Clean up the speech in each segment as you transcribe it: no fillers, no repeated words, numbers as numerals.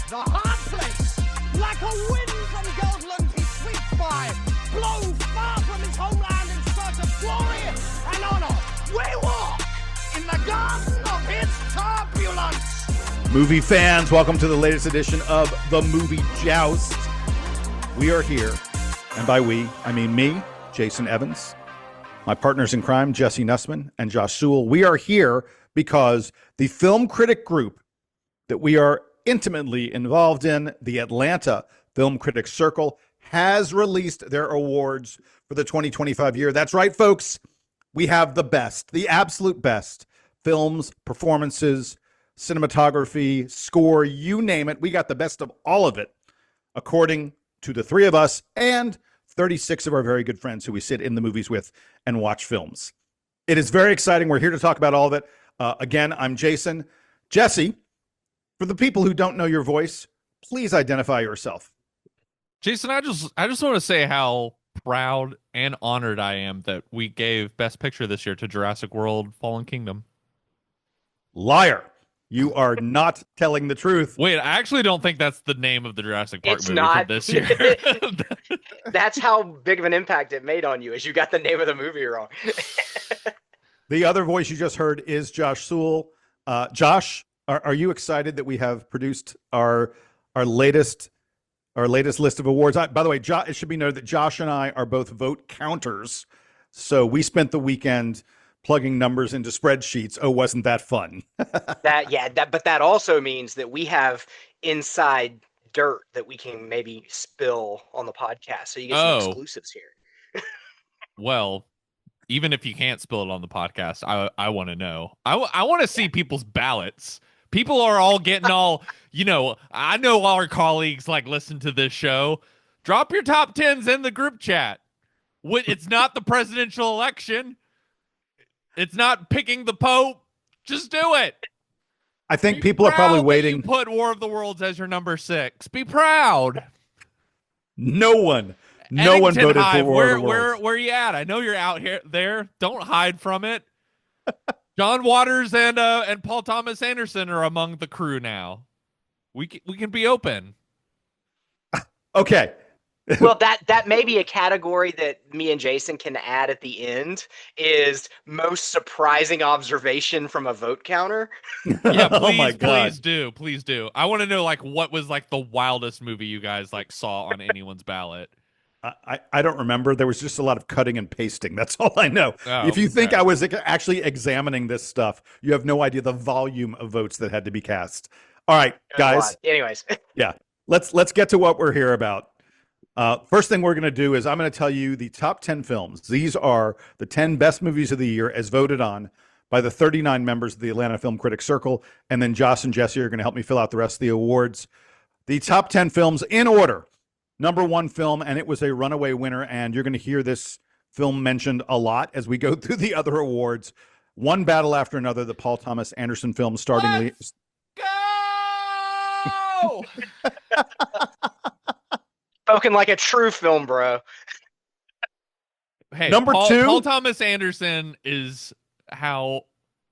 The hard place, like a wind from Goldland he sweeps by, blown far from his homeland in search of glory and honor. We walk in the garden of his turbulence. Movie fans, welcome to the latest edition of the Movie Joust. We are here, and by we, I mean me, Jason Evans, my partners in crime, Jesse Nussman and Josh Sewell. We are here because the film critic group that we are intimately involved in, the Atlanta Film Critics Circle, has released their awards for the 2025 year. That's right, folks. We have the best, the absolute best films, performances, cinematography, score, you name it. We got the best of all of it, according to the three of us and 36 of our very good friends who we sit in the movies with and watch films. It is very exciting. We're here to talk about all of it. Again, I'm Jason. Jesse, for the people who don't know your voice, please identify yourself. Jason, I just want to say how proud and honored I am that we gave Best Picture this year to Jurassic World: Fallen Kingdom. Liar. You are not telling the truth. Wait, I actually don't think that's the name of the Jurassic Park movie not. from this year. That's how big of an impact it made on you, is you got the name of the movie wrong. The other voice you just heard is Josh Sewell. Josh, are you excited that we have produced our latest list of awards? By the way, it should be noted that Josh and I are both vote counters, so we spent the weekend plugging numbers into spreadsheets. Oh, wasn't that fun? But that also means that we have inside dirt that we can maybe spill on the podcast. So you get some exclusives here. Well, even if you can't spill it on the podcast, I want to know. I want to see people's ballots. People are all getting all, I know our colleagues listen to this show. Drop your top 10s in the group chat. It's not the presidential election. It's not picking the Pope. Just do it. I think people are probably waiting. You put War of the Worlds as your number 6. Be proud. No one voted Hive, for War of the Worlds. Where you at? I know you're out there. Don't hide from it. John Waters and Paul Thomas Anderson are among the crew now. We can be open. Okay. Well, that may be a category that me and Jason can add at the end, is most surprising observation from a vote counter. Yeah, Oh my God. Please do. I want to know what was the wildest movie you guys saw on anyone's ballot. I don't remember. There was just a lot of cutting and pasting. That's all I know. Oh, if you think I was actually examining this stuff, you have no idea the volume of votes that had to be cast. All right, guys. Anyways. Yeah, let's get to what we're here about. First thing we're going to do is I'm going to tell you the top 10 films. These are the 10 best movies of the year as voted on by the 39 members of the Atlanta Film Critics Circle. And then Josh and Jesse are going to help me fill out the rest of the awards. The top 10 films in order. Number 1 film, and it was a runaway winner, and you're going to hear this film mentioned a lot as we go through the other awards. One Battle After Another, the Paul Thomas Anderson film, starting. Go! Spoken like a true film, bro. Hey, Number 2. Paul Thomas Anderson is how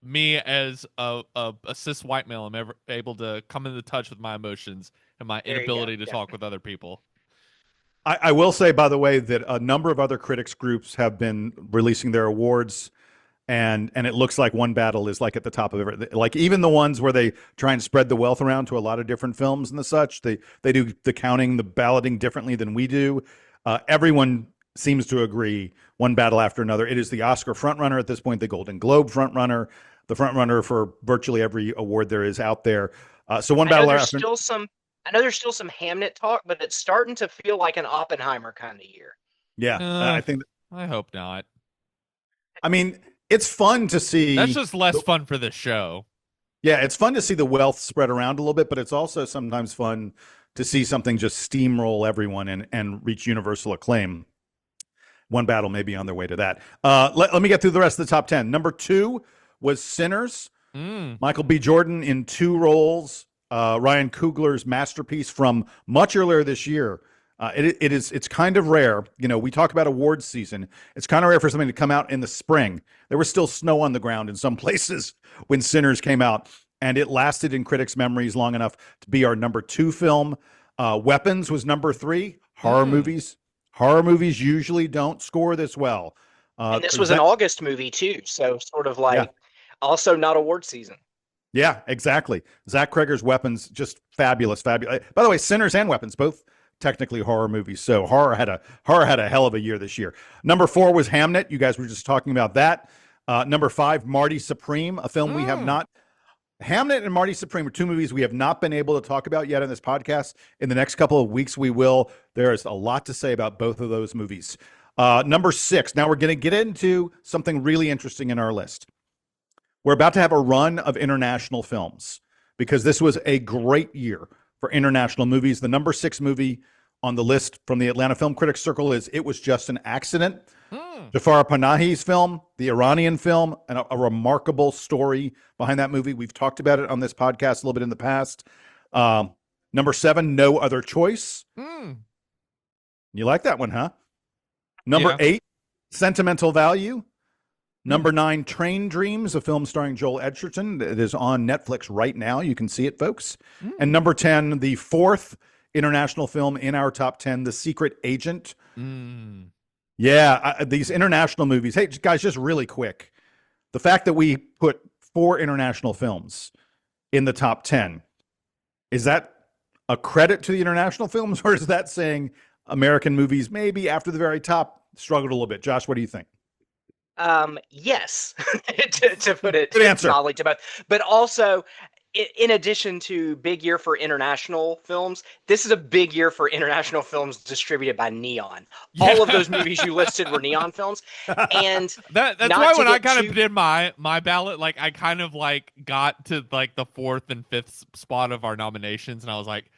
me as a cis white male am ever able to come into touch with my emotions and my inability to talk with other people. I will say, by the way, that a number of other critics groups have been releasing their awards, and it looks like One Battle is at the top of it. Even the ones where they try and spread the wealth around to a lot of different films and the such, they do the counting, the balloting differently than we do. Everyone seems to agree One Battle After Another. It is the Oscar frontrunner at this point, the Golden Globe frontrunner, the frontrunner for virtually every award there is out there. So One Battle After. I know there's still some Hamnet talk, but it's starting to feel like an Oppenheimer kind of year. Yeah, I think. I hope not. I mean, it's fun to see. That's just less fun for this show. Yeah, it's fun to see the wealth spread around a little bit, but it's also sometimes fun to see something just steamroll everyone and reach universal acclaim. One Battle may be on their way to that. Let me get through the rest of the top 10. Number 2 was Sinners. Michael B. Jordan in 2 roles. Ryan Coogler's masterpiece from much earlier this year. It's kind of rare. We talk about awards season. It's kind of rare for something to come out in the spring. There was still snow on the ground in some places when Sinners came out. and it lasted in critics' memories long enough to be our number 2 film. Weapons was number 3. Horror movies usually don't score this well. And this was an August movie too, so sort of like also not award season. Yeah, exactly. Zach Cregger's Weapons, just fabulous. By the way, Sinners and Weapons, both technically horror movies. So horror had a hell of a year this year. Number 4 was Hamnet. You guys were just talking about that. Number 5, Marty Supreme, a film we have not. Hamnet and Marty Supreme are 2 movies we have not been able to talk about yet in this podcast. In the next couple of weeks, we will. There is a lot to say about both of those movies. Number 6. Now we're going to get into something really interesting in our list. We're about to have a run of international films because this was a great year for international movies. The number 6 movie on the list from the Atlanta Film Critics Circle is It Was Just an Accident. Jafar Panahi's film, the Iranian film, and a remarkable story behind that movie. We've talked about it on this podcast a little bit in the past. Number 7, No Other Choice. You like that one, huh? Number 8, Sentimental Value. Number 9, Train Dreams, a film starring Joel Edgerton. It is on Netflix right now. You can see it, folks. And number 10, the 4th international film in our top 10, The Secret Agent. Yeah, these international movies. Hey, guys, just really quick. The fact that we put 4 international films in the top 10, is that a credit to the international films, or is that saying American movies maybe after the very top struggled a little bit? Josh, what do you think? Yes, to put it Good answer. to both. But also, in addition to big year for international films, this is a big year for international films distributed by Neon. All of those movies you listed were Neon films, and that's why when I kind of did my ballot, like I kind of like got to like the 4th and 5th spot of our nominations, and I was like,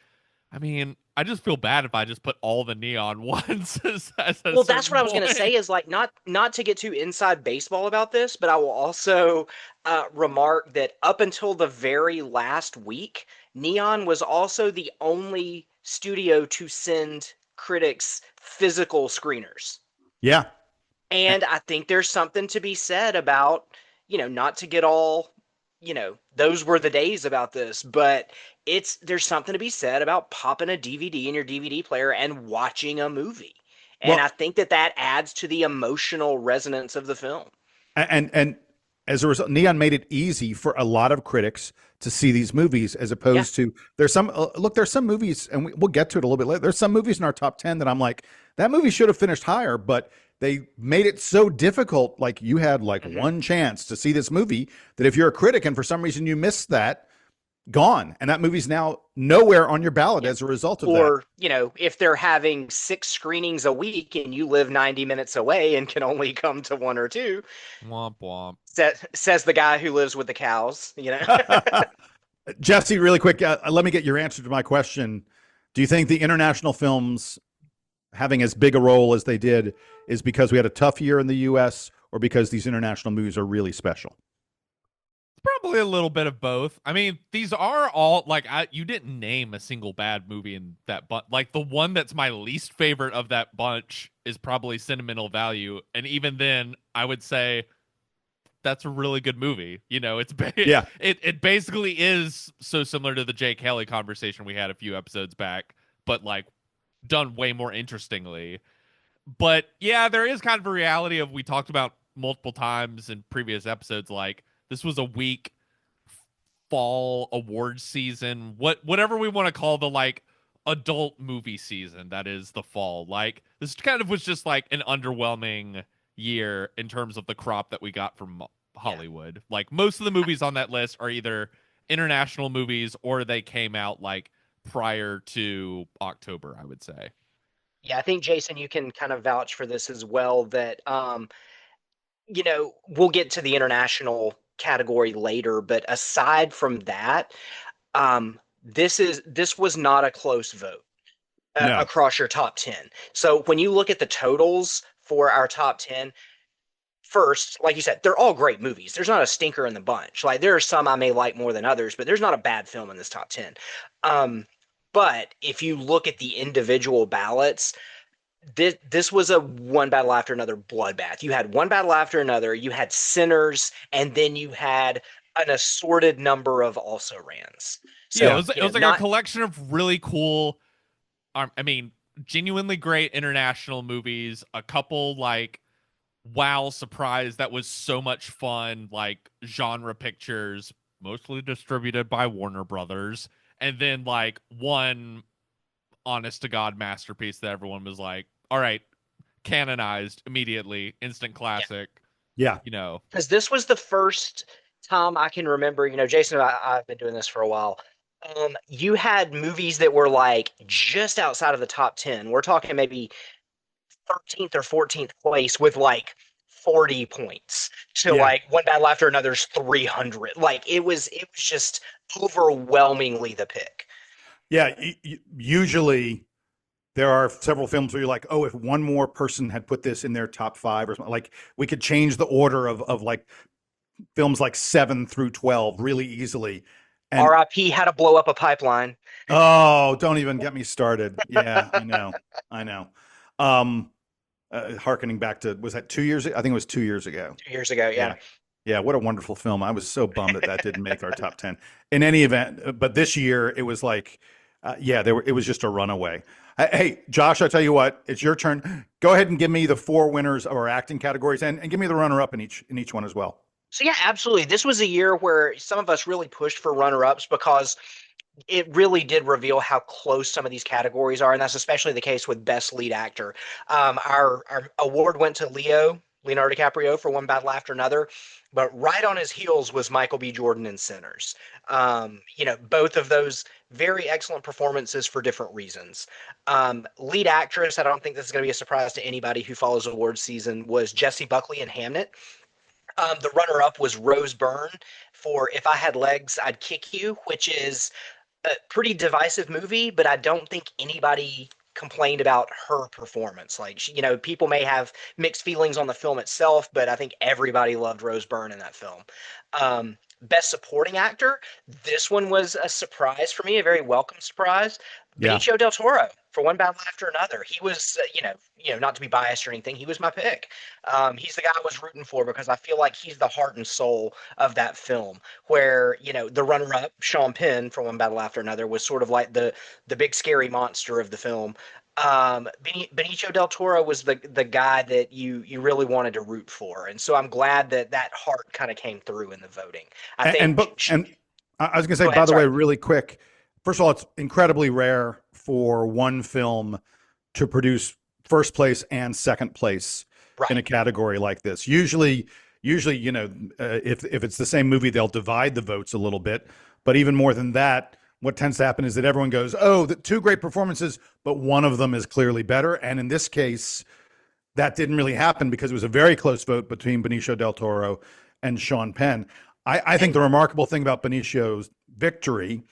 I mean, I just feel bad if I just put all the Neon ones. Well, that's what I was going to say is like not to get too inside baseball about this, but I will also remark that up until the very last week, Neon was also the only studio to send critics physical screeners. Yeah. And I think there's something to be said about, not to get all, those were the days about this, but there's something to be said about popping a DVD in your DVD player and watching a movie. And I think that adds to the emotional resonance of the film. And as a result, Neon made it easy for a lot of critics to see these movies, as opposed to there's some movies, and we'll get to it a little bit later. There's some movies in our top 10 that I'm like, that movie should have finished higher, but they made it so difficult. Like you had one chance to see this movie that if you're a critic and for some reason you missed that, gone. And that movie's now nowhere on your ballot as a result of that. Or, if they're having 6 screenings a week and you live 90 minutes away and can only come to 1 or 2. Womp womp. Says the guy who lives with the cows, Jesse, really quick, let me get your answer to my question. Do you think the international films having as big a role as they did is because we had a tough year in the U.S. or because these international movies are really special? Probably a little bit of both. I mean, these are all you didn't name a single bad movie in that bunch. Like the one that's my least favorite of that bunch is probably Sentimental Value, and even then, I would say that's a really good movie. It basically is so similar to the Jake Haley conversation we had a few episodes back, but done way more interestingly. But yeah, there is kind of a reality of we talked about multiple times in previous episodes, this was a weak fall awards season, whatever we want to call the adult movie season that is the fall. This kind of was just an underwhelming year in terms of the crop that we got from Hollywood. Most of the movies on that list are either international movies or they came out prior to October, I would say. Yeah, I think Jason, you can kind of vouch for this as well, that we'll get to the international category later, but aside from that, this was not a close vote across your top 10. So when you look at the totals for our top 10, first, like you said, they're all great movies. There's not a stinker in the bunch. There are some I may like more than others, but there's not a bad film in this top 10. But if you look at the individual ballots, this was a one battle after another bloodbath. You had one battle after another. You had Sinners, and then you had an assorted number of also rans. Yeah, So, it was like a not collection of really cool, I mean, genuinely great international movies, a couple like wow surprise that was so much fun, like genre pictures, mostly distributed by Warner Brothers, and then like one honest to God masterpiece that everyone was like, all right, canonized immediately, instant classic, Yeah. you know. because this was the first time I can remember, Jason and I've been doing this for a while. You had movies that were like just outside of the top 10. We're talking maybe 13th or 14th place with like 40 points to Yeah. like One Battle After Another's 300. Like it was just overwhelmingly the pick. Yeah. Usually there are several films where you're like, oh, if one more person had put this in their top five or something, like we could change the order of like films like 7 through 12 really easily. And RIP had to blow up a pipeline oh, don't even get me started. Yeah, I know. I know. Um, Harkening back to, was that 2 years? I think it was 2 years ago. 2 years ago. Yeah. Yeah. Yeah. What a wonderful film. I was so bummed that didn't make our top 10 in any event. But this year it was like, yeah, it was just a runaway. Hey, Josh, I tell you what, it's your turn. Go ahead and give me the four winners of our acting categories and give me the runner up in each one as well. So yeah, absolutely. This was a year where some of us really pushed for runner-ups because it really did reveal how close some of these categories are, and that's especially the case with Best Lead Actor. Our award went to Leonardo DiCaprio for One Battle After Another, but right on his heels was Michael B. Jordan in Sinners. Both of those very excellent performances for different reasons. Lead actress, I don't think this is going to be a surprise to anybody who follows awards season, was Jessie Buckley in Hamnet. The runner-up was Rose Byrne for If I Had Legs, I'd Kick You, which is a pretty divisive movie, but I don't think anybody complained about her performance. Like, people may have mixed feelings on the film itself, but I think everybody loved Rose Byrne in that film. Best Supporting Actor, this one was a surprise for me, a very welcome surprise. Yeah. Benicio del Toro for One Battle After Another. He was, not to be biased or anything, he was my pick. He's the guy I was rooting for because I feel like he's the heart and soul of that film. Where the runner-up, Sean Penn for One Battle After Another, was sort of like the big scary monster of the film. Benicio del Toro was the guy that you really wanted to root for, and so I'm glad that heart kind of came through in the voting. I think, and I was going to say, Go ahead, by the way, sorry. really quick. First of all, it's incredibly rare for one film to produce first place and second place in a Right. category like this. Usually, if it's the same movie, they'll divide the votes a little bit. But even more than that, what tends to happen is that everyone goes, "Oh, the two great performances, but one of them is clearly better." And in this case, that didn't really happen because it was a very close vote between Benicio del Toro and Sean Penn. I think the remarkable thing about Benicio's victory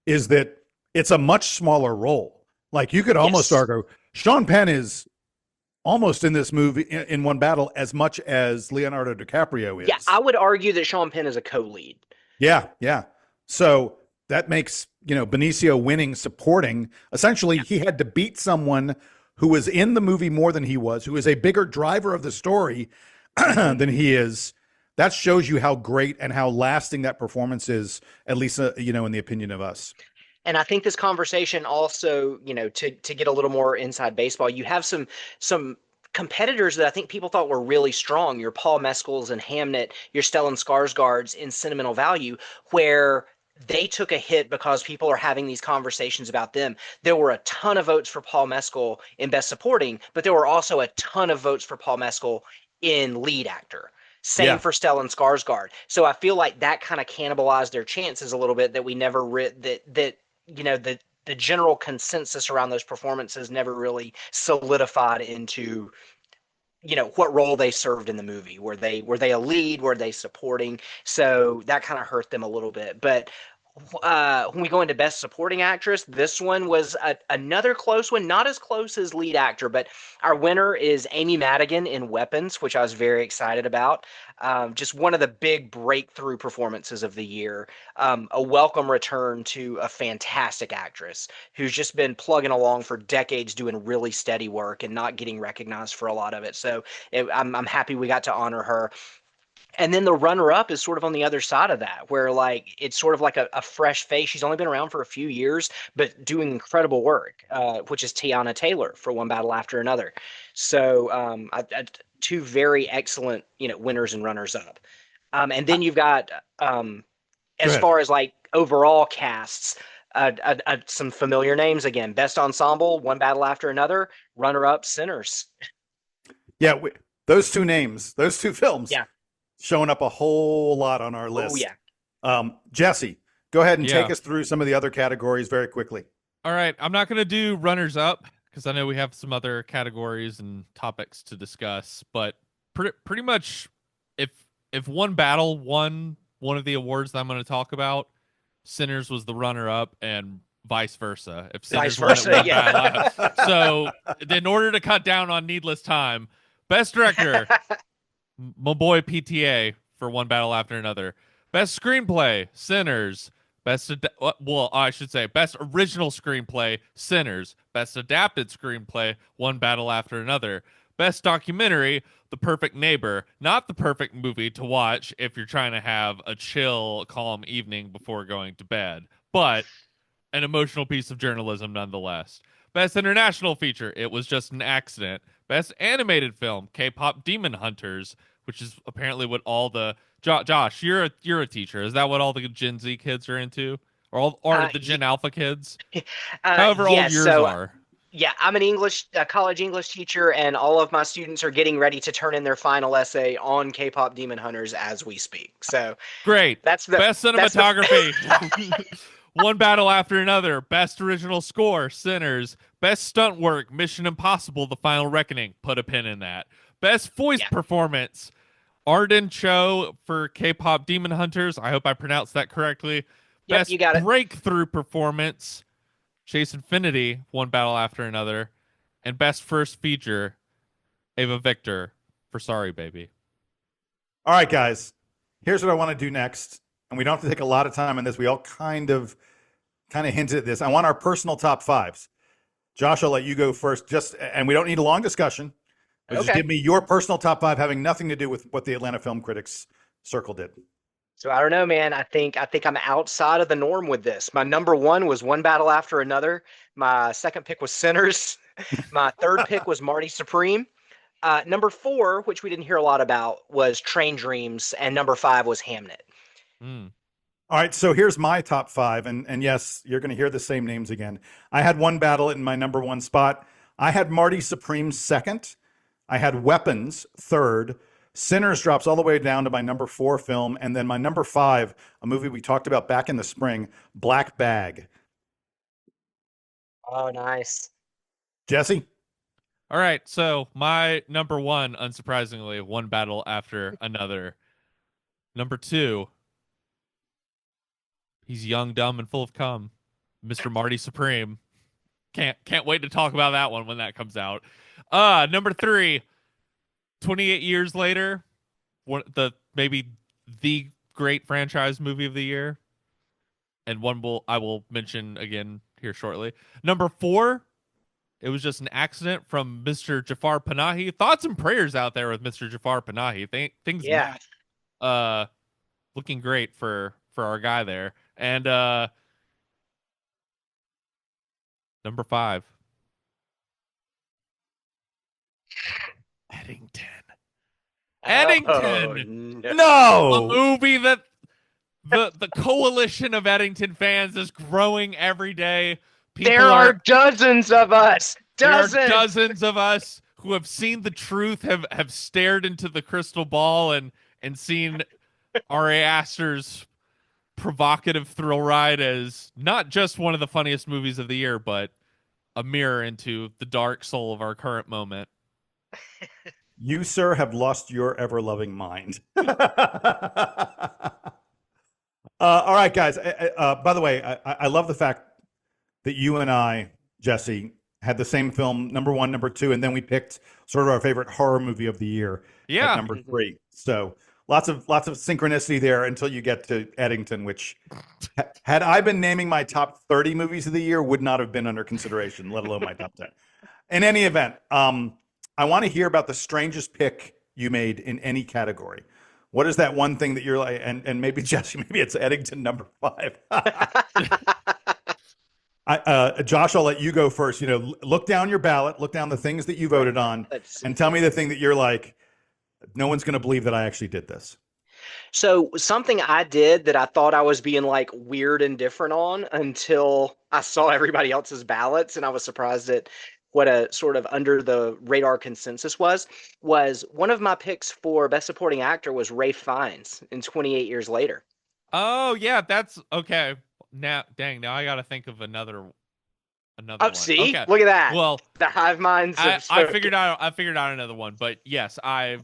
is that it's a much smaller role. Like you could almost Yes. argue Sean Penn is almost in this movie in One Battle as much as Leonardo DiCaprio is. Yeah, I would argue that Sean Penn is a co-lead. Yeah, yeah. So that makes, Benicio winning supporting. Essentially, he had to beat someone who was in the movie more than he was, who is a bigger driver of the story than he is. That shows you how great and how lasting that performance is, at least, in the opinion of us. And I think this conversation also, to get a little more inside baseball, you have some competitors that I think people thought were really strong. Your Paul Mescals and Hamnet, your Stellan Skarsgårds in Sentimental Value, where they took a hit because people are having these conversations about them. There were a ton of votes for Paul Mescal in Best Supporting, but there were also a ton of votes for Paul Mescal in Lead Actor. Same Yeah. for Stellan Skarsgård. So I feel like that kind of cannibalized their chances a little bit. That we never the general consensus around those performances never really solidified into what role they served in the movie. Were they a lead? Were they supporting? So that kind of hurt them a little bit. But when we go into Best Supporting Actress, this one was another close one, not as close as Lead Actor, but our winner is Amy Madigan in Weapons, which I was very excited about. Just one of the big breakthrough performances of the year. A welcome return to a fantastic actress who's just been plugging along for decades doing really steady work and not getting recognized for a lot of it. So I'm happy we got to honor her. And then the runner up is sort of on the other side of that, where like it's sort of like a fresh face. She's only been around for a few years, but doing incredible work, which is Tiana Taylor for One Battle After Another. So two very excellent, winners and runners up. And then you've got as far as like overall casts, some familiar names again. Best ensemble, One Battle After Another. Runner up, Sinners. Yeah, those two names, those two films. Yeah. Showing up a whole lot on our list. Oh, yeah. Jesse, go ahead and take us through some of the other categories very quickly. All right. I'm not going to do runners up because I know we have some other categories and topics to discuss, but pretty much if One Battle won one of the awards that I'm going to talk about, Sinners was the runner up and vice versa. If Sinners won it, Battle. So in order to cut down on needless time, best director, my boy PTA for One Battle After Another. Best screenplay, Sinners. Best original screenplay, Sinners. Best adapted screenplay, One Battle After Another. Best documentary, The Perfect Neighbor. Not the perfect movie to watch if you're trying to have a chill, calm evening before going to bed, but an emotional piece of journalism nonetheless. Best international feature, It Was Just an Accident. Best animated film, K-pop Demon Hunters, which is apparently what all the Josh, you're a teacher. Is that what all the Gen Z kids are into, or the Gen Alpha kids? However old yours are. Yeah, I'm a college English teacher, and all of my students are getting ready to turn in their final essay on K-pop Demon Hunters as we speak. So great. That's the best cinematography. One Battle After Another. Best original score, Sinners. Best stunt work, Mission Impossible: The Final Reckoning. Put a pin in that. Best voice performance, Arden Cho for K-pop Demon Hunters. I hope I pronounced that correctly. Yep, Best you got it. breakthrough performance, Chase Infinity, One Battle After Another. And best first feature, Ava Victor for Sorry Baby. All right, guys. Here's what I want to do next. And we don't have to take a lot of time on this. We all kind of hinted at this. I want our personal top fives. Josh, I'll let you go first. And we don't need a long discussion. Just give me your personal top five, having nothing to do with what the Atlanta Film Critics Circle did. So I don't know, man. I think I'm outside of the norm with this. My number one was One Battle After Another. My second pick was Sinners. My third pick was Marty Supreme. Number four, which we didn't hear a lot about, was Train Dreams, and number five was Hamnet. All right, so here's my top five, and yes, you're going to hear the same names again. I had One Battle in my number one spot. I had Marty Supreme second. I had Weapons third. Sinners drops all the way down to my number four film, and then my number five, a movie we talked about back in the spring, Black Bag. Oh, nice. Jesse? All right, so my number one, unsurprisingly, One Battle After Another. Number two, he's young, dumb, and full of cum, Mr. Marty Supreme. Can't wait to talk about that one when that comes out. Number three, 28 years later, maybe the great franchise movie of the year, and I will mention again here shortly. Number four, It Was Just an Accident from Mr. Jafar Panahi. Thoughts and prayers out there with Mr. Jafar Panahi. Things looking great for our guy there. And number five, Eddington. Eddington. Oh, no. A movie that the coalition of Eddington fans is growing every day. There are dozens of us. There are dozens of us who have seen the truth, have stared into the crystal ball and seen Ari Aster's provocative thrill ride as not just one of the funniest movies of the year, but a mirror into the dark soul of our current moment. You, sir, have lost your ever-loving mind. All right, guys. By the way, I love the fact that you and I, Jesse, had the same film, number one, number two, and then we picked sort of our favorite horror movie of the year at number three. So lots of synchronicity there until you get to Eddington, which had I been naming my top 30 movies of the year, would not have been under consideration, let alone my top 10. In any event, I want to hear about the strangest pick you made in any category. What is that one thing that you're like, and maybe Jesse, maybe it's Eddington number 5. Josh, I'll let you go first. Look down your ballot, look down the things that you voted on, and tell me the thing that you're like, no one's going to believe that I actually did this. So something I did that I thought I was being like weird and different on until I saw everybody else's ballots, and I was surprised at what a sort of under the radar consensus was one of my picks for best supporting actor was Ralph Fiennes in 28 Years Later. Oh yeah, that's okay. Now I got to think of another one. See, okay. Look at that. Well, the hive minds. I figured out another one, but yes, I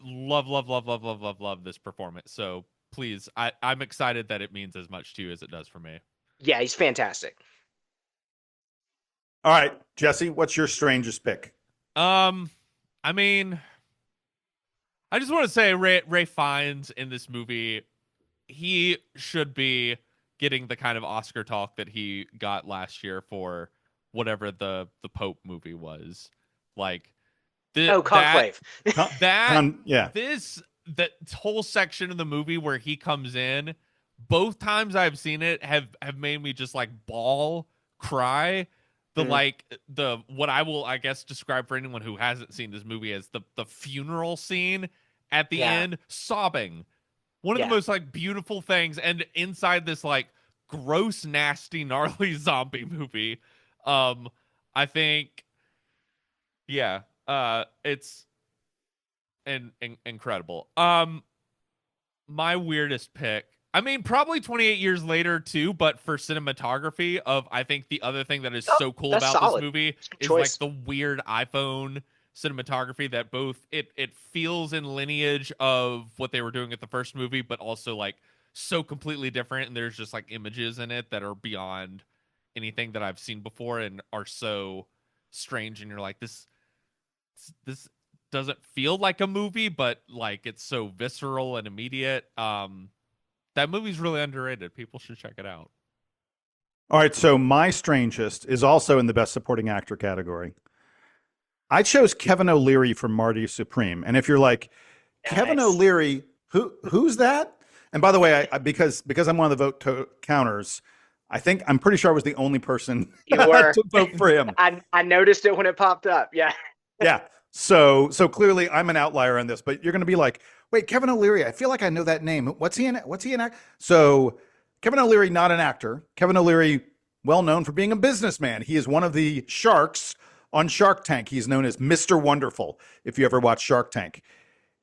love this performance. So please, I'm excited that it means as much to you as it does for me. Yeah, he's fantastic. All right, Jesse, what's your strangest pick? I mean, I just want to say Ralph Fiennes in this movie, he should be getting the kind of Oscar talk that he got last year for whatever the Pope movie was. Like Conclave. That whole section of the movie where he comes in, both times I've seen it have made me just like bawl, cry. What I will, I guess, describe for anyone who hasn't seen this movie as the funeral scene at the end, sobbing. One of the most like beautiful things, and inside this like gross, nasty, gnarly zombie movie. I think, it's incredible. My weirdest pick, I mean, probably 28 Years Later too, but for cinematography I think the other thing that is so cool about this movie is like the weird iPhone cinematography that both it feels in lineage of what they were doing at the first movie, but also like so completely different. And there's just like images in it that are beyond anything that I've seen before and are so strange. And you're like, this doesn't feel like a movie, but like it's so visceral and immediate. That movie's really underrated. People should check it out. All right, so my strangest is also in the best supporting actor category. I chose Kevin O'Leary from Marty Supreme. And if you're like, nice. Kevin O'Leary, who's that? And by the way, I because I'm one of the vote counters, I'm pretty sure I was the only person to vote for him. I noticed it when it popped up. Yeah. Yeah. So clearly I'm an outlier on this, but you're going to be like, wait, Kevin O'Leary, I feel like I know that name. What's he in? So Kevin O'Leary, not an actor. Kevin O'Leary, well known for being a businessman. He is one of the sharks on Shark Tank. He's known as Mr. Wonderful. If you ever watch Shark Tank,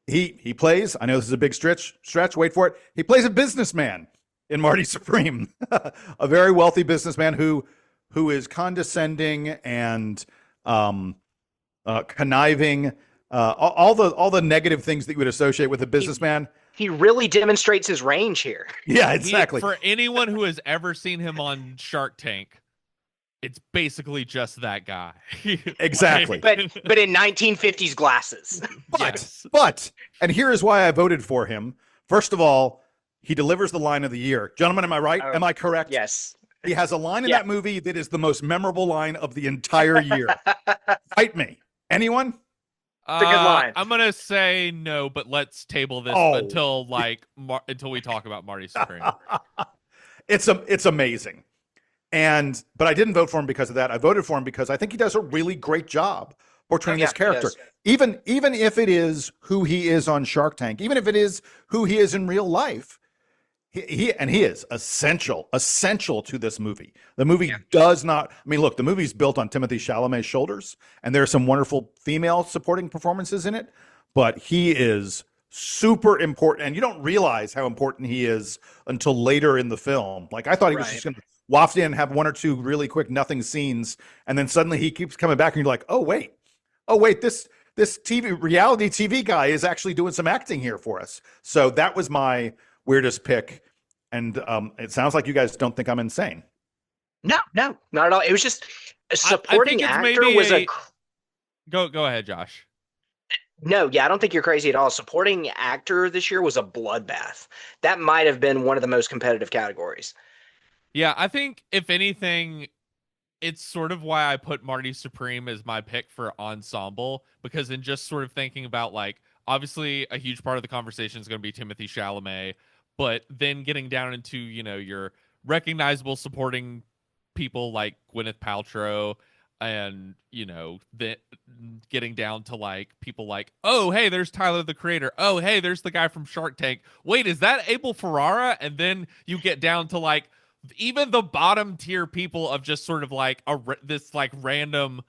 he plays, I know this is a big stretch, wait for it. He plays a businessman in Marty Supreme, a very wealthy businessman who is condescending and, conniving, all the negative things that you would associate with a businessman. He really demonstrates his range here. Yeah, exactly. For anyone who has ever seen him on Shark Tank, it's basically just that guy. Exactly. but in 1950s glasses. But and here is why I voted for him. First of all, he delivers the line of the year. Gentlemen, am I right? Am I correct? Yes. He has a line in that movie that is the most memorable line of the entire year. Fight me. Anyone? It's a good line. I'm gonna say no, but let's table this until we talk about Marty Supreme. It's amazing, but I didn't vote for him because of that. I voted for him because I think he does a really great job portraying this character. Even if it is who he is on Shark Tank, even if it is who he is in real life, he is essential to this movie. The movie does not, I mean, look, the movie's built on Timothée Chalamet's shoulders, and there are some wonderful female supporting performances in it, but he is super important, and you don't realize how important he is until later in the film. Like, I thought he was just going to waft in and have one or two really quick nothing scenes, and then suddenly he keeps coming back, and you're like, oh wait, this reality TV guy is actually doing some acting here for us. So that was my weirdest pick. And it sounds like you guys don't think I'm insane. No, not at all. It was just a supporting actor was Go ahead, Josh. No, I don't think you're crazy at all. Supporting actor this year was a bloodbath. That might have been one of the most competitive categories. Yeah, I think if anything, it's sort of why I put Marty Supreme as my pick for ensemble, because in just sort of thinking about like, obviously a huge part of the conversation is going to be Timothy Chalamet, but then getting down into, your recognizable supporting people like Gwyneth Paltrow, and the getting down to like people like, oh hey, there's Tyler the Creator, oh hey, there's the guy from Shark Tank, wait, is that Abel Ferrara? And then you get down to like even the bottom tier people of just sort of like this like random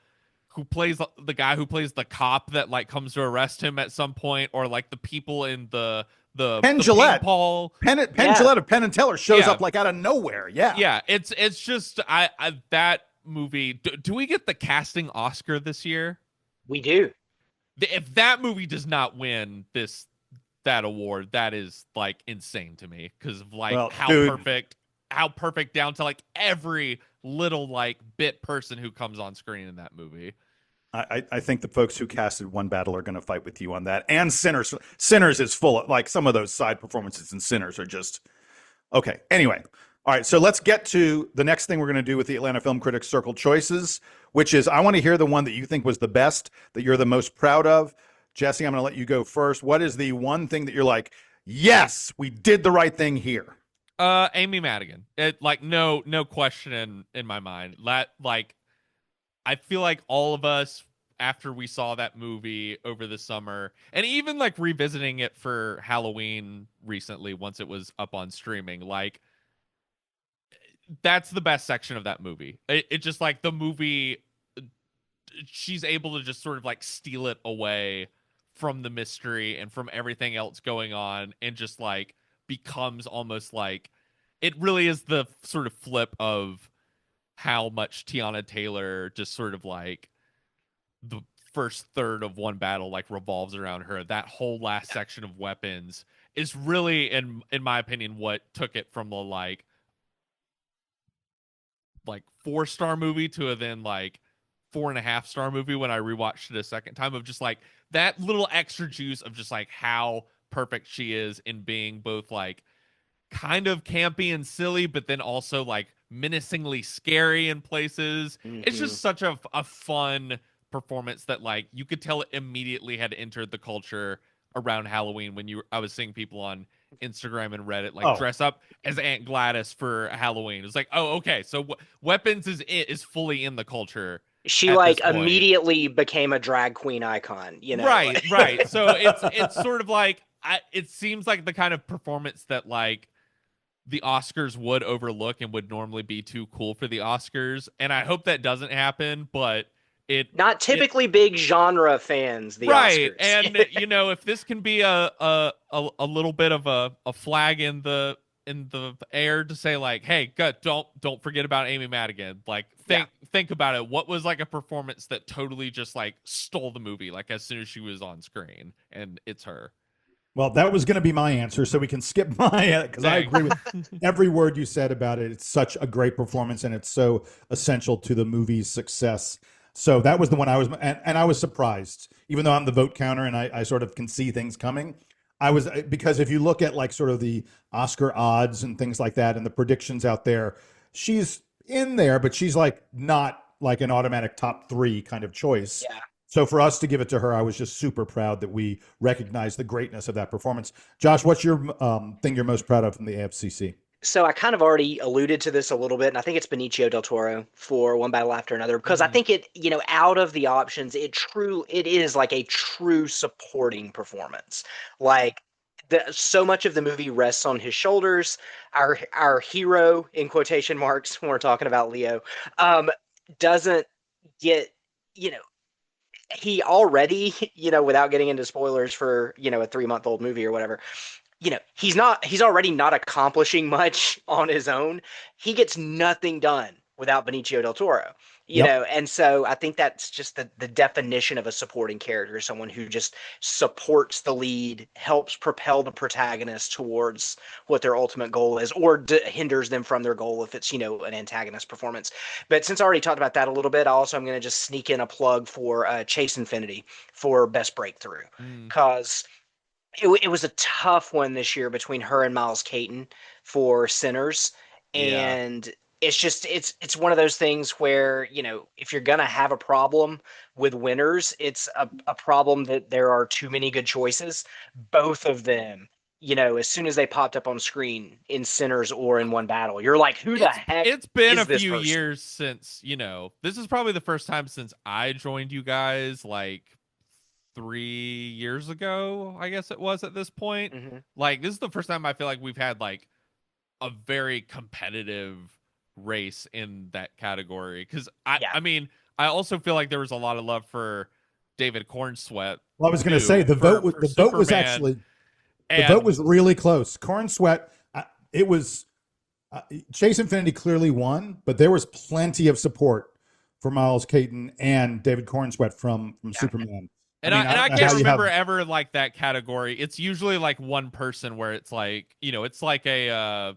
who plays the guy who plays the cop that like comes to arrest him at some point, or like the people in Penn the Jillette. ping pong. Penn Jillette of Penn and Teller shows up like out of nowhere. Yeah, it's just I that movie. Do we get the casting Oscar this year? We do. If that movie does not win that award, that is like insane to me, because of like how perfect down to like every little like bit person who comes on screen in that movie. I think the folks who casted One Battle are going to fight with you on that. And Sinners. Sinners is full of like some of those side performances in Sinners are just okay. Anyway, all right. So let's get to the next thing we're going to do with the Atlanta Film Critics Circle choices, which is I want to hear the one that you think was the best, that you're the most proud of. Jesse, I'm going to let you go first. What is the one thing that you're like, yes, we did the right thing here? Amy Madigan. It like no question in my mind. Like I feel like all of us, after we saw that movie over the summer, and even like revisiting it for Halloween recently once it was up on streaming, like that's the best section of that movie. It just like the movie, she's able to just sort of like steal it away from the mystery and from everything else going on, and just like becomes almost like it really is the sort of flip of how much Tiana Taylor just sort of like the first third of One Battle like revolves around her. That whole last section of weapons is really, in my opinion, what took it from the like 4-star movie to a then like 4.5-star movie when I rewatched it a second time, of just like that little extra juice of just like how perfect she is in being both like kind of campy and silly, but then also like menacingly scary in places. It's just such a fun performance that like you could tell it immediately had entered the culture around Halloween when I was seeing people on Instagram and Reddit like dress up as Aunt Gladys for Halloween. It's like, oh, okay, so weapons is fully in the culture. She like immediately became a drag queen icon, Right. So it's sort of like it seems like the kind of performance that like the Oscars would overlook and would normally be too cool for the Oscars, and I hope that doesn't happen. But not typically big genre fans, the right, Oscars. And if this can be a little bit of a flag in the air to say like, hey, don't forget about Amy Madigan. Like think about it. What was like a performance that totally just like stole the movie like as soon as she was on screen, and it's her. Well, that was going to be my answer, so we can skip my, because I agree with every word you said about it. It's such a great performance, and it's so essential to the movie's success. So that was the one I was, and I was surprised, even though I'm the vote counter and I sort of can see things coming. I was, because if you look at like sort of the Oscar odds and things like that and the predictions out there, she's in there, but she's like not like an automatic top 3 kind of choice. Yeah. So for us to give it to her, I was just super proud that we recognized the greatness of that performance. Josh, what's your thing you're most proud of from the AFCC? So I kind of already alluded to this a little bit, and I think it's Benicio del Toro for One Battle After Another, because I think it, out of the options, it is like a true supporting performance. Like so much of the movie rests on his shoulders. Our hero, in quotation marks, when we're talking about Leo, doesn't get, he already, without getting into spoilers for, a 3-month-old movie or whatever, he's already not accomplishing much on his own. He gets nothing done without Benicio del Toro, and so I think that's just the definition of a supporting character, someone who just supports the lead, helps propel the protagonist towards what their ultimate goal is, or hinders them from their goal if it's, an antagonist performance. But since I already talked about that a little bit, I'm going to just sneak in a plug for Chase Infinity for Best Breakthrough, because it was a tough one this year between her and Miles Caton for Sinners. And it's just it's one of those things where, you know, if you're gonna have a problem with winners, it's a problem that there are too many good choices. Both of them, you know, as soon as they popped up on screen in Sinners or in One Battle, you're like, who the heck It's been a is this few person? years since, you know, this is probably the first time since I joined you guys, like 3 years ago, I guess it was at this point. Hmm. Like, this is the first time I feel like we've had like a very competitive race in that category. Because Yeah. I mean, I also feel like there was a lot of love for David Cornsweet. Well, I was going to say too, the for, vote was for the vote was Superman. actually the vote And was really close. Corn Sweat, it was Chase Infinity clearly won, but there was plenty of support for Miles Caton and David Cornsweet from Yeah. Superman. And I mean, I don't I know can't how you remember have ever like that category. It's usually like one person where it's like, you know, it's like a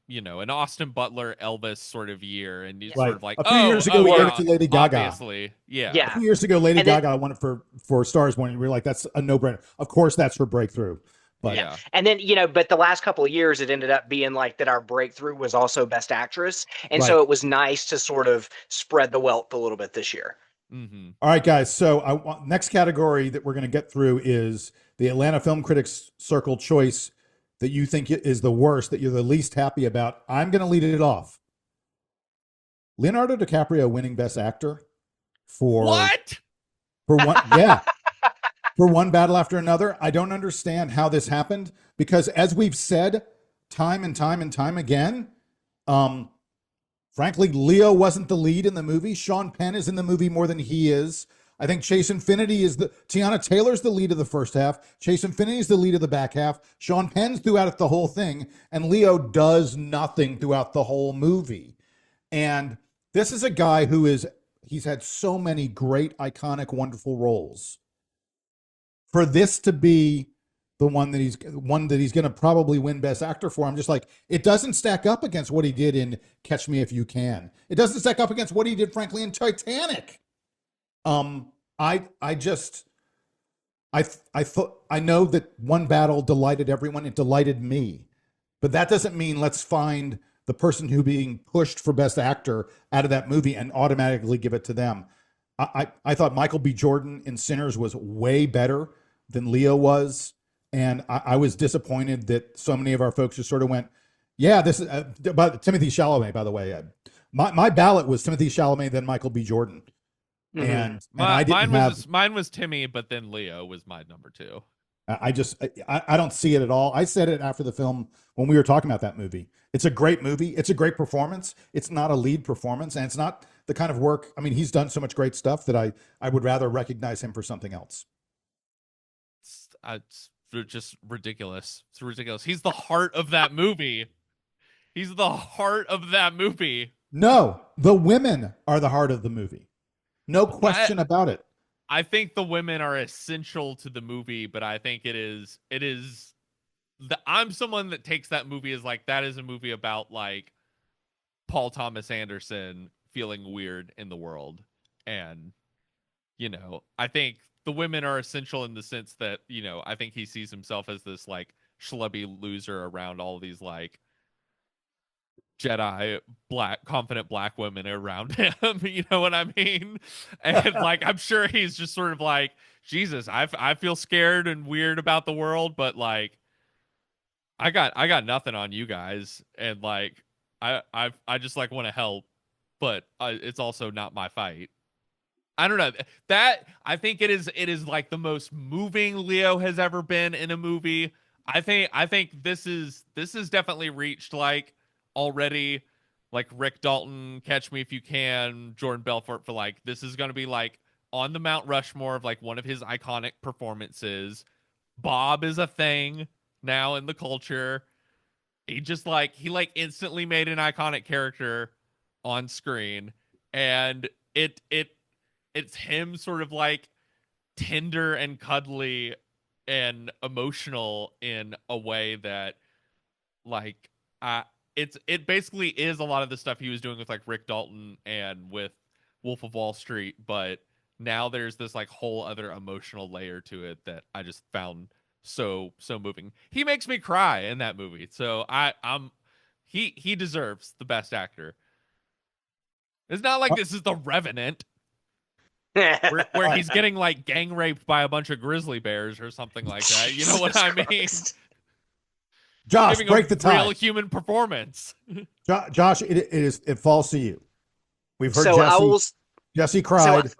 you know, an Austin Butler Elvis sort of year, and it's sort right. of like, A few years ago, oh we gave it yeah, to Lady Gaga. obviously, yeah. A Yeah. few years ago, Lady And then Gaga won it for Stars Born. And we were like, that's a no brainer. Of course, that's her breakthrough. But Yeah. And then, you know, but the last couple of years, it ended up being like that our breakthrough was also Best Actress. And right. so it was nice to sort of spread the wealth a little bit this year. Mm-hmm. All right, guys. So next category that we're going to get through is the Atlanta Film Critics Circle choice that you think is the worst, that you're the least happy about. I'm going to lead it off. Leonardo DiCaprio winning Best Actor for What? for one, yeah, for One Battle After Another. I don't understand how this happened because, as we've said time and time and time again, frankly, Leo wasn't the lead in the movie. Sean Penn is in the movie more than he is. I think Chase Infinity is Tiana Taylor's the lead of the first half. Chase Infinity is the lead of the back half. Sean Penn's throughout the whole thing, and Leo does nothing throughout the whole movie. And this is a guy he's had so many great, iconic, wonderful roles. For this to be the one that he's going to probably win Best Actor for, I'm just like, it doesn't stack up against what he did in Catch Me If You Can. It doesn't stack up against what he did, frankly, in Titanic. I know that One Battle delighted everyone. It delighted me, but that doesn't mean let's find the person who being pushed for Best Actor out of that movie and automatically give it to them. I thought Michael B. Jordan in Sinners was way better than Leo was. And I was disappointed that so many of our folks just sort of went, yeah, this is about Timothy Chalamet, by the way. My ballot was Timothy Chalamet, then Michael B. Jordan. Mm-hmm. And I didn't mine was Timmy, but then Leo was my number two. I don't see it at all. I said it after the film when we were talking about that movie. It's a great movie. It's a great performance. It's not a lead performance, and it's not the kind of work. I mean, he's done so much great stuff that I would rather recognize him for something else. It's just ridiculous. It's ridiculous. He's the heart of that movie. He's the heart of that movie. No, the women are the heart of the movie. No question about it. I think the women are essential to the movie, but I think I'm someone that takes that movie as like, that is a movie about like Paul Thomas Anderson feeling weird in the world. And, you know, I think the women are essential in the sense that, you know, I think he sees himself as this like schlubby loser around all these like Jedi confident black women around him. You know what I mean? And like, I'm sure he's just sort of like, Jesus, I feel scared and weird about the world, but like, I got nothing on you guys. And like, I just like want to help, but it's also not my fight. I don't know that I think it is like the most moving Leo has ever been in a movie. I think this is definitely reached like already like Rick Dalton, Catch Me If You Can, Jordan Belfort, for like, this is going to be like on the Mount Rushmore of like one of his iconic performances. Bob is a thing now in the culture. He like instantly made an iconic character on screen, and it's him sort of like tender and cuddly and emotional in a way that like it basically is a lot of the stuff he was doing with like Rick Dalton and with Wolf of Wall Street, but now there's this like whole other emotional layer to it that I just found so moving. He makes me cry in that movie. So he deserves the Best Actor. It's not like this is The Revenant, where he's getting like gang raped by a bunch of grizzly bears or something like that. You know what I mean? Josh, Giving break a the tie. real human performance. Josh, it falls to you. We've heard So Jesse cried.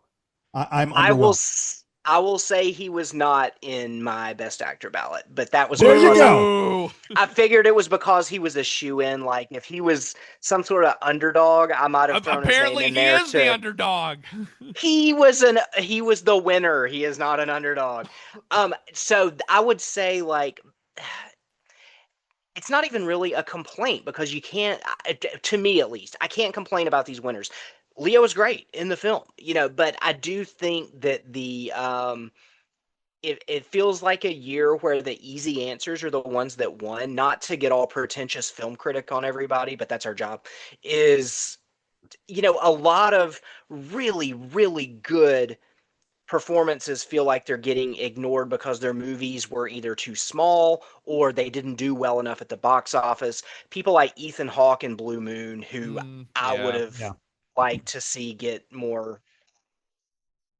I'm underwhelmed. I will say he was not in my best actor ballot, but that was There you because go. I figured it was because he was a shoe-in. Like if he was some sort of underdog, I might have thrown his name in there. Apparently, he is the underdog. He was the winner. He is not an underdog. So I would say like it's not even really a complaint because you can't, to me at least, I can't complain about these winners. Leo is great in the film, but I do think that it feels like a year where the easy answers are the ones that won. Not to get all pretentious film critic on everybody, but that's our job. Is a lot of really, really good performances feel like they're getting ignored because their movies were either too small or they didn't do well enough at the box office. People like Ethan Hawke in Blue Moon, who I would have liked to see get more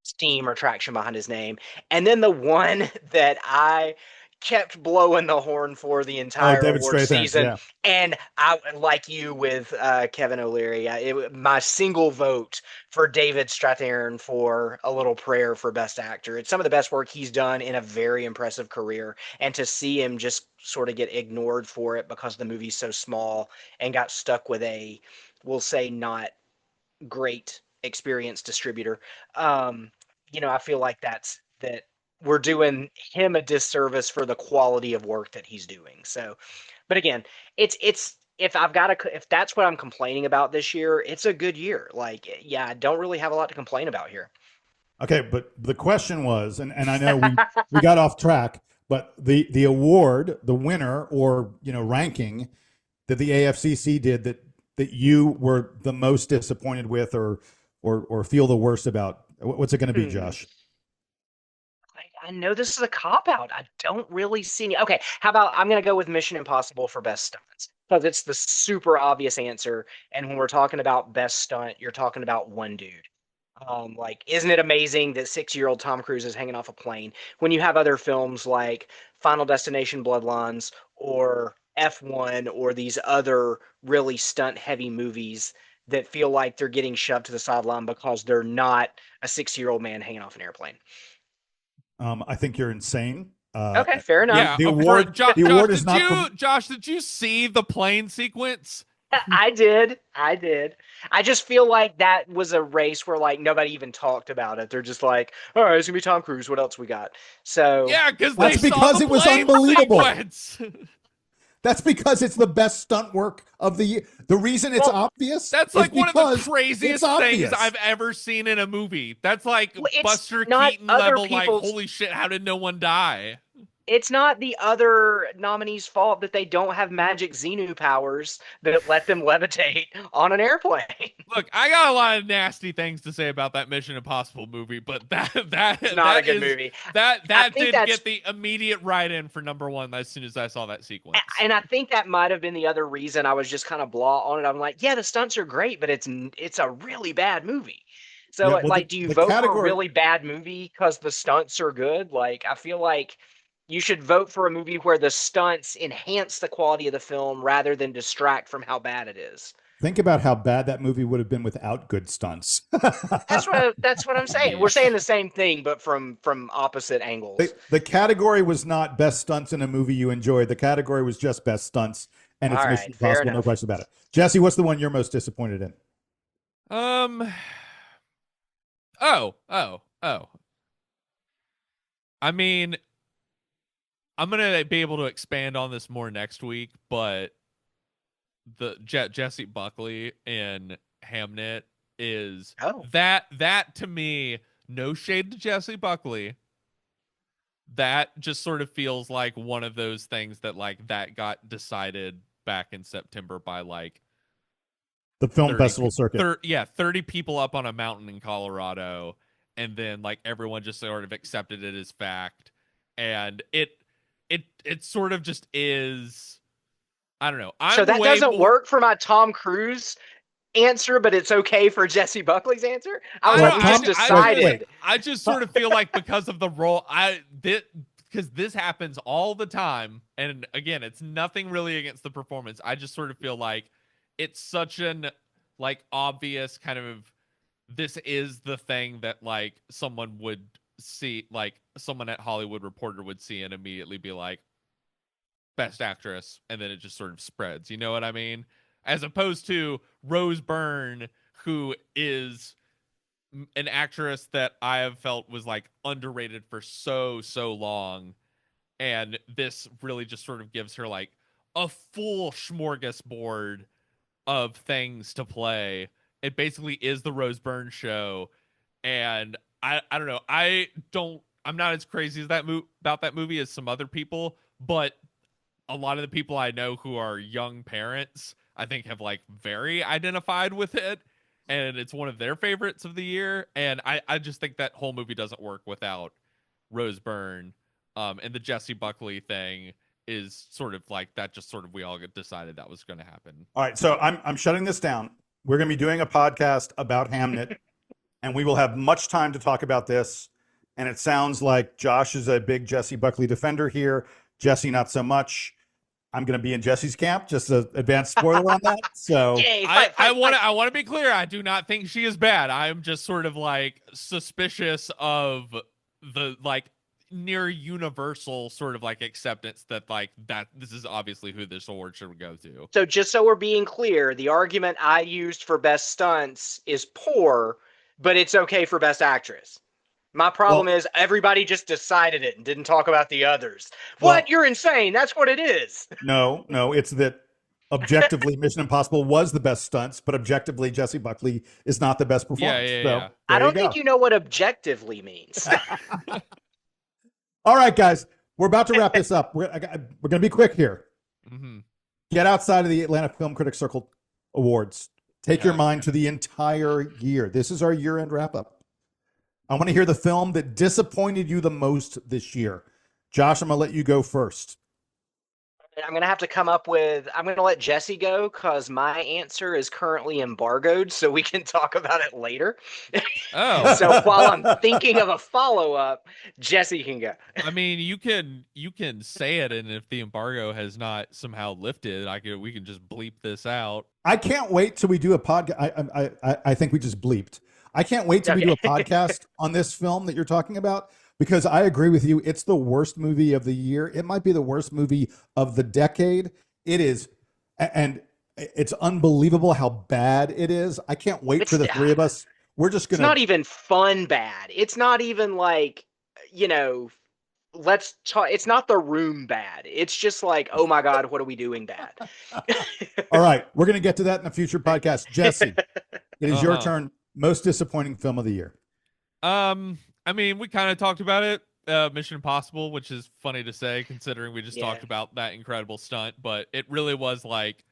steam or traction behind his name. And then the one that I kept blowing the horn for the entire award season. Yeah. And I, like you with Kevin O'Leary, my single vote for David Strathairn for A Little Prayer for Best Actor. It's some of the best work he's done in a very impressive career. And to see him just sort of get ignored for it because the movie's so small and got stuck with a, we'll say, not great experienced distributor. I feel like that we're doing him a disservice for the quality of work that he's doing. So, but again, it's if that's what I'm complaining about this year, it's a good year. Like, yeah, I don't really have a lot to complain about here. Okay, but the question was, and I know we got off track, but the award, the winner, or ranking that the AFCC did that you were the most disappointed with, or feel the worst about. What's it going to be, Josh? I know this is a cop-out. I don't really see any. Okay, how about I'm going to go with Mission Impossible for best stunts because it's the super obvious answer. And when we're talking about best stunt, you're talking about one dude. Isn't it amazing that 6-year-old Tom Cruise is hanging off a plane when you have other films like Final Destination Bloodlines or F1 or these other really stunt-heavy movies that feel like they're getting shoved to the sideline because they're not a 6-year-old man hanging off an airplane. I think you're insane. Okay, fair enough. Yeah, the award is not. Josh, did you see the plane sequence? I did. I just feel like that was a race where like nobody even talked about it. They're just like, all right, it's gonna be Tom Cruise. What else we got? So yeah, because it was unbelievable. That's because it's the best stunt work of the year. The reason it's obvious. That's like one of the craziest things I've ever seen in a movie. That's like Buster Keaton level, like, holy shit, how did no one die? It's not the other nominees' fault that they don't have magic Xenu powers that let them levitate on an airplane. Look, I got a lot of nasty things to say about that Mission Impossible movie, but it's not a good movie. That did get the immediate write-in for number one as soon as I saw that sequence. And I think that might have been the other reason I was just kind of blah on it. I'm like, yeah, the stunts are great, but it's a really bad movie. So, do you vote for a really bad movie because the stunts are good? Like, I feel like you should vote for a movie where the stunts enhance the quality of the film rather than distract from how bad it is. Think about how bad that movie would have been without good stunts. That's what I'm saying. We're saying the same thing, but from opposite angles. The category was not best stunts in a movie you enjoyed. The category was just best stunts, and it's Mission Impossible. No question about it. Jesse, what's the one you're most disappointed in? Oh. I mean, I'm gonna be able to expand on this more next week, but the Jesse Buckley in Hamnet is that to me, no shade to Jesse Buckley. That just sort of feels like one of those things that like that got decided back in September by like the film festival circuit. 30 people up on a mountain in Colorado, and then like everyone just sort of accepted it as fact, and it sort of just is. I don't know. So that doesn't work for my Tom Cruise answer, but it's okay for Jesse Buckley's answer. I was I like, don't- we just decided. I just sort of feel like because of the role, because this happens all the time, and again, it's nothing really against the performance. I just sort of feel like it's such an like obvious kind of this is the thing that like someone would see, like someone at Hollywood Reporter would see and immediately be like, Best Actress, and then it just sort of spreads. You know what I mean? As opposed to Rose Byrne, who is an actress that I have felt was like underrated for so long, and this really just sort of gives her like a full smorgasbord of things to play. It basically is the Rose Byrne show, and I don't know. I'm not as crazy as about that movie as some other people, but a lot of the people I know who are young parents, I think, have like very identified with it, and it's one of their favorites of the year. And I just think that whole movie doesn't work without Rose Byrne. And the Jesse Buckley thing is sort of like that. Just sort of we all decided that was going to happen. All right, so I'm shutting this down. We're going to be doing a podcast about Hamnet, and we will have much time to talk about this. And it sounds like Josh is a big Jesse Buckley defender here. Jesse, not so much. I'm going to be in Jesse's camp. Just an advanced spoiler on that. So Yay, I want to be clear. I do not think she is bad. I'm just sort of like suspicious of the like near universal sort of like acceptance that like that this is obviously who this award should go to. So just so we're being clear, the argument I used for best stunts is poor, but it's okay for best actress. My problem is everybody just decided it and didn't talk about the others. What? You're insane. That's what it is. No, it's that objectively Mission Impossible was the best stunts, but objectively Jesse Buckley is not the best performance. Yeah. I don't think you know what objectively means. All right, guys, we're about to wrap this up. We're going to be quick here. Mm-hmm. Get outside of the Atlanta Film Critics Circle Awards. Take your mind to the entire year. This is our year-end wrap-up. I want to hear the film that disappointed you the most this year. Josh, I'm going to let you go first. I'm going to have to come up with, I'm going to let Jesse go because my answer is currently embargoed, so we can talk about it later. Oh. So while I'm thinking of a follow-up, Jesse can go. I mean, you can say it, and if the embargo has not somehow lifted, we can just bleep this out. I can't wait till we do a podcast. I think we just bleeped. I can't wait till we do a podcast on this film that you're talking about, because I agree with you. It's the worst movie of the year. It might be the worst movie of the decade. It is. And it's unbelievable how bad it is. I can't wait for the three of us. We're just going to. It's not even fun bad. It's not even like, let's talk. It's not The Room bad. It's just like, oh my God, what are we doing bad? All right. We're going to get to that in a future podcast. Jesse, it is your turn. Most disappointing film of the year. I mean, we kind of talked about it. Mission Impossible, which is funny to say considering we just talked about that incredible stunt, but it really was like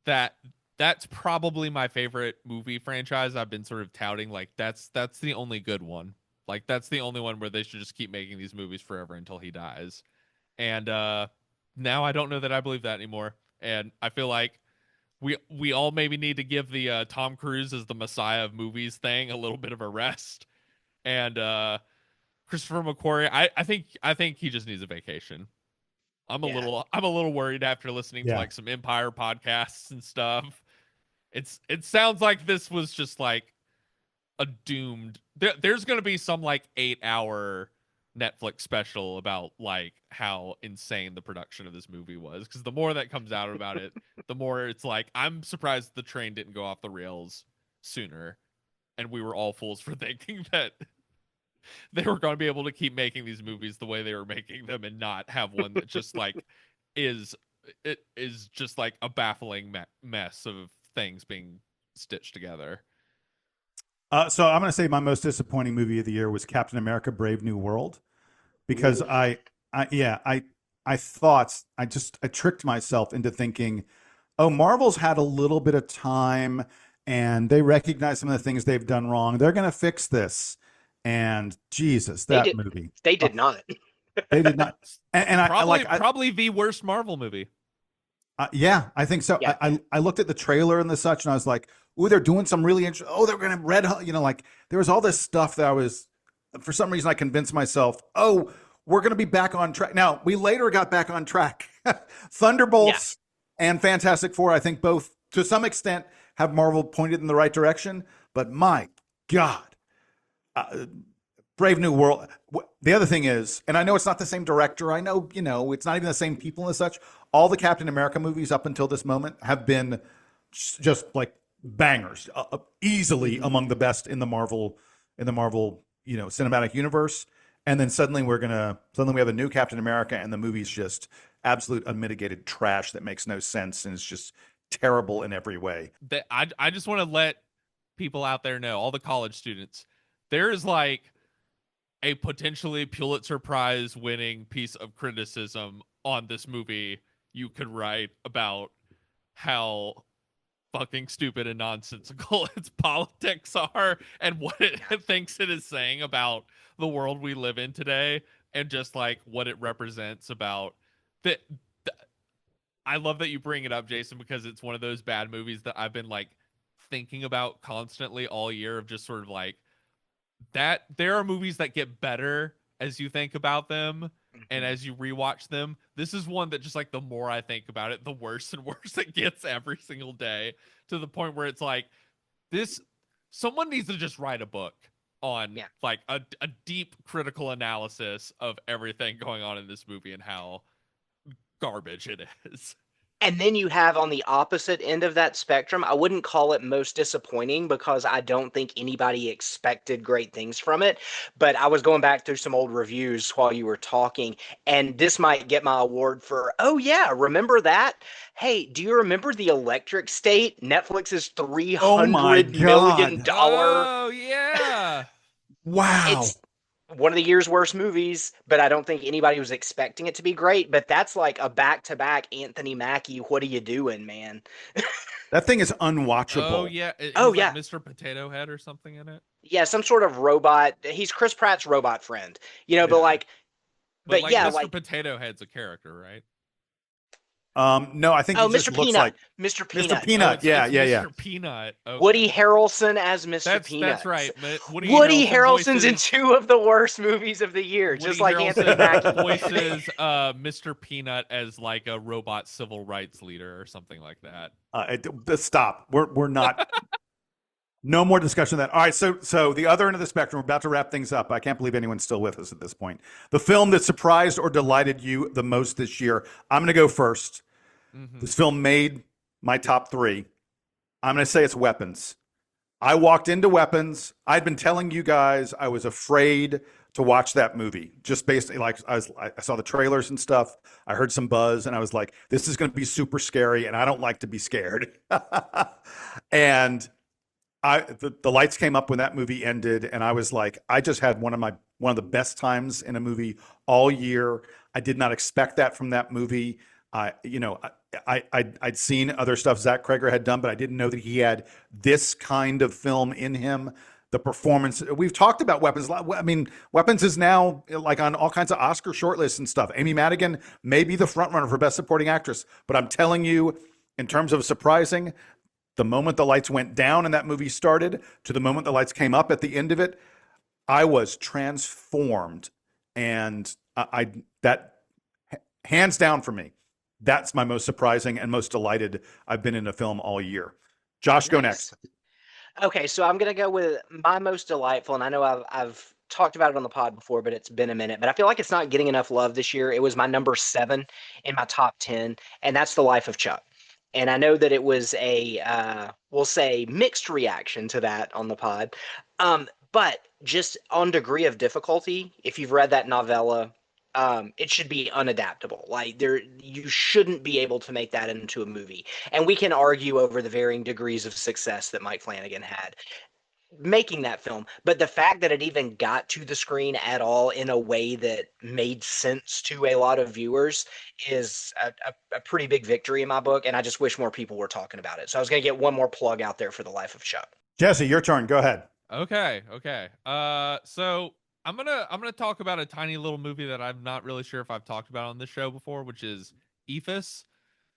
that. That's probably my favorite movie franchise. I've been sort of touting like that's the only good one. Like that's the only one where they should just keep making these movies forever until he dies. And now I don't know that I believe that anymore. And I feel like we all maybe need to give the Tom Cruise as the Messiah of movies thing a little bit of a rest. And Christopher McQuarrie, I think he just needs a vacation. I'm a little worried after listening to like some Empire podcasts and stuff. It sounds like this was just like a doomed. There's going to be some like 8-hour Netflix special about like how insane the production of this movie was, because the more that comes out about it, the more it's like I'm surprised the train didn't go off the rails sooner, and we were all fools for thinking that they were going to be able to keep making these movies the way they were making them and not have one that just like is just like a baffling mess of things being stitched together. So I'm going to say my most disappointing movie of the year was Captain America: Brave New World, because I thought I tricked myself into thinking, oh, Marvel's had a little bit of time and they recognize some of the things they've done wrong. They're going to fix this. And Jesus, movie. They did not. They did not. And probably the worst Marvel movie. Yeah, I think so. Yeah. I looked at the trailer and the such, and I was like, ooh, they're doing some really interesting. Oh, they're gonna like there was all this stuff that I was, for some reason, I convinced myself, oh, we're gonna be back on track. Now we later got back on track. Thunderbolts and Fantastic Four, I think both to some extent have Marvel pointed in the right direction, but my God, Brave New World. The other thing is, and I know it's not the same director. I know, it's not even the same people and such. All the Captain America movies up until this moment have been just like bangers, easily among the best in the Marvel, cinematic universe. And then suddenly we have a new Captain America, and the movie's just absolute unmitigated trash that makes no sense and it's just terrible in every way. I just want to let people out there know, all the college students, there is like a potentially Pulitzer Prize winning piece of criticism on this movie you could write about how fucking stupid and nonsensical its politics are and what it thinks it is saying about the world we live in today, and just like what it represents about that. I love that you bring it up, Jason, because it's one of those bad movies that I've been like thinking about constantly all year, of just sort of like that there are movies that get better as you think about them and as you rewatch them. This is one that just like the more I think about it, the worse and worse it gets every single day, to the point where it's like someone needs to just write a book on like a deep critical analysis of everything going on in this movie and how garbage it is. And then you have on the opposite end of that spectrum, I wouldn't call it most disappointing because I don't think anybody expected great things from it. But I was going back through some old reviews while you were talking, and this might get my award for, oh yeah, remember that? Hey, do you remember The Electric State? Netflix's $300 million. Oh yeah. Wow. It's one of the year's worst movies, but I don't think anybody was expecting it to be great. But that's like a back-to-back Anthony Mackie. What are you doing, man? That thing is unwatchable. Oh yeah. Like Mr. Potato Head or something in it. Yeah, some sort of robot. He's Chris Pratt's robot friend, but like Mr. Potato Head's a character, right? No, I think he just Mr. looks Peanut. like Mr. Peanut. Mr. Peanut. It's yeah. Mr. Peanut. Okay. Woody Harrelson as Mr. Peanut. That's right. Woody Harrelson's in two of the worst movies of the year, just like Anthony Mackie. Voices Mr. Peanut as like a robot civil rights leader or something like that. Stop. We're not. No more discussion of that. All right, so the other end of the spectrum, we're about to wrap things up. I can't believe anyone's still with us at this point. The film that surprised or delighted you the most this year. I'm going to go first. Mm-hmm. This film made my top 3. I'm going to say it's Weapons. I walked into Weapons. I'd been telling you guys I was afraid to watch that movie. Just basically, like I saw the trailers and stuff. I heard some buzz, and I was like, this is going to be super scary, and I don't like to be scared. And the lights came up when that movie ended, and I was like, I just had one of the best times in a movie all year. I did not expect that from that movie. I'd seen other stuff Zach Kreger had done, but I didn't know that he had this kind of film in him. The performance, we've talked about Weapons. I mean, Weapons is now like on all kinds of Oscar shortlists and stuff. Amy Madigan may be the frontrunner for Best Supporting Actress, but I'm telling you, in terms of surprising, the moment the lights went down and that movie started to the moment the lights came up at the end of it, I was transformed. And that hands down for me, that's my most surprising and most delighted I've been in a film all year. Josh, go next. Okay, so I'm going to go with my most delightful, and I know I've talked about it on the pod before, but it's been a minute. But I feel like it's not getting enough love this year. It was my number 7 in my top 10, and that's The Life of Chuck. And I know that it was we'll say mixed reaction to that on the pod. But just on degree of difficulty, if you've read that novella, it should be unadaptable. Like you shouldn't be able to make that into a movie. And we can argue over the varying degrees of success that Mike Flanagan had making that film, but the fact that it even got to the screen at all in a way that made sense to a lot of viewers is a pretty big victory in my book, and I just wish more people were talking about it. So I was going to get one more plug out there for The Life of Chuck. Jesse, your turn. Go ahead. Okay. So I'm gonna talk about a tiny little movie that I'm not really sure if I've talked about on this show before, which is Ephus,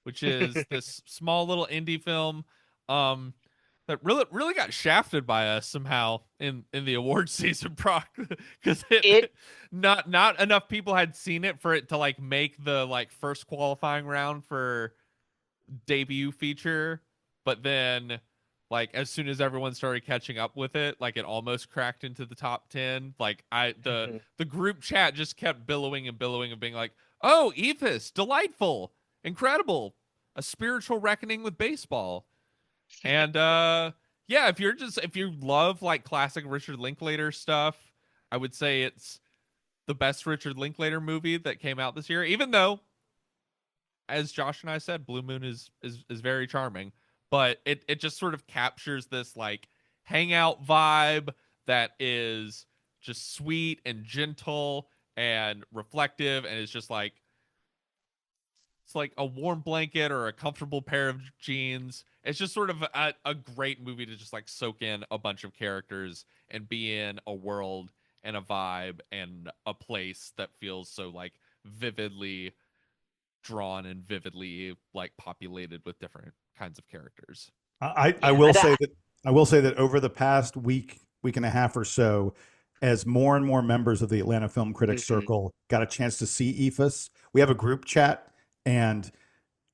which is this small little indie film. that really got shafted by us somehow in the award season, Brock, because it not enough people had seen it for it to like make the like first qualifying round for debut feature, but then like as soon as everyone started catching up with it, like it almost cracked into the top 10. Like the group chat just kept billowing and being like, oh, Ephus, delightful, incredible, a spiritual reckoning with baseball. And yeah, if you love like classic Richard Linklater stuff, I would say it's the best Richard Linklater movie that came out this year, even though, as Josh and I said, Blue Moon is very charming, but it just sort of captures this like hangout vibe that is just sweet and gentle and reflective, and it's just like it's like a warm blanket or a comfortable pair of jeans. It's just sort of a great movie to just like soak in a bunch of characters and be in a world and a vibe and a place that feels so like vividly drawn and vividly like populated with different kinds of characters. I will say that over the past week and a half or so, as more and more members of the Atlanta Film Critics Circle got a chance to see Ephus, we have a group chat, and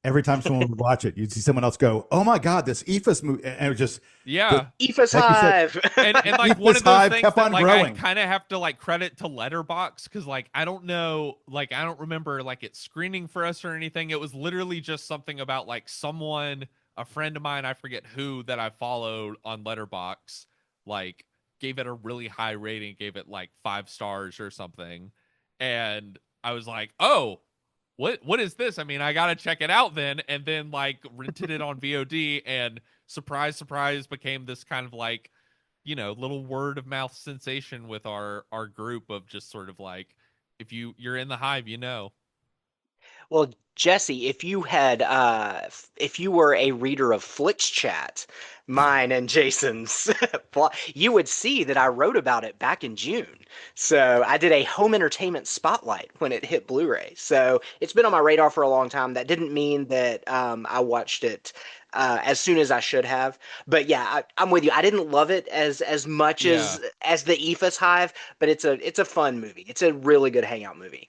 every time someone would watch it, you'd see someone else go, "Oh my God, this Ephus movie!" And it was just Ephus Hive. And like one of those things kept on that like growing. I kind of have to like credit to Letterboxd, because like I don't know, like I don't remember like it screening for us or anything. It was literally just something about like someone, a friend of mine, I forget who, that I followed on Letterboxd, like gave it a really high rating, gave it like 5 stars or something, and I was like, oh, what is this? I mean, I gotta check it out then, and then like rented it on VOD, and surprise, became this kind of like, you know, little word of mouth sensation with our group of just sort of like, if you're in the Hive, you know. Well, Jesse, if you were a reader of Flicks Chat, mine and Jason's, you would see that I wrote about it back in June. So I did a home entertainment spotlight when it hit Blu-ray. So it's been on my radar for a long time. That didn't mean that I watched it as soon as I should have. But yeah, I'm with you. I didn't love it as much as the Ephus Hive, but it's a fun movie. It's a really good hangout movie.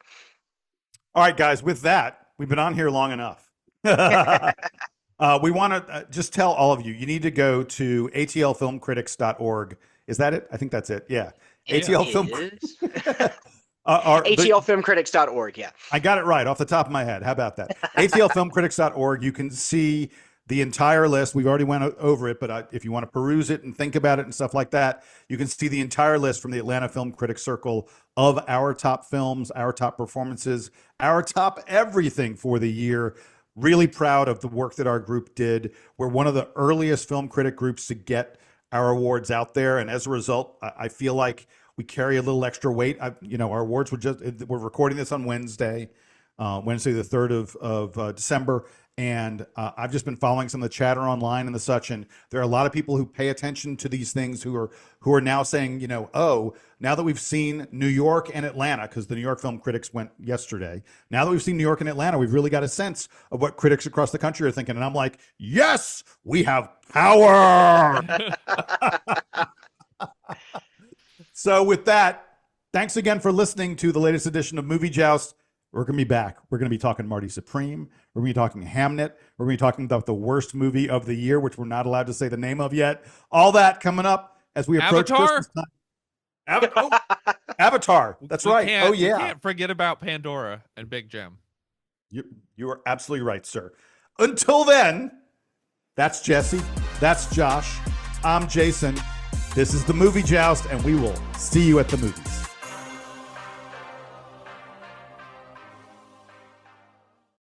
All right, guys, with that, we've been on here long enough. We want to just tell all of you, you need to go to atlfilmcritics.org. Is that it? I think that's it. Yeah. atlfilmcritics.org, yeah. I got it right off the top of my head. How about that? atlfilmcritics.org. You can see the entire list. We've already went over it, but if you want to peruse it and think about it and stuff like that, you can see the entire list from the Atlanta Film Critics Circle of our top films, our top performances, our top everything for the year. Really proud of the work that our group did. We're one of the earliest film critic groups to get our awards out there, and as a result, I feel like we carry a little extra weight. Our awards we're recording this on Wednesday the 3rd of December. And I've just been following some of the chatter online and the such, and there are a lot of people who pay attention to these things who are now saying, oh, now that we've seen New York and Atlanta, because the New York Film Critics went yesterday, now that we've seen New York and Atlanta, we've really got a sense of what critics across the country are thinking. And I'm like, yes, we have power. So with that, thanks again for listening to the latest edition of Movie Joust. We're going to be back. We're going to be talking Marty Supreme. We're going to be talking Hamnet. We're going to be talking about the worst movie of the year, which we're not allowed to say the name of yet. All that coming up as we approach Christmas time. Avatar. That's right. Oh, yeah. We can't forget about Pandora and Big Jim. You are absolutely right, sir. Until then, that's Jesse. That's Josh. I'm Jason. This is the Movie Joust, and we will see you at the movies.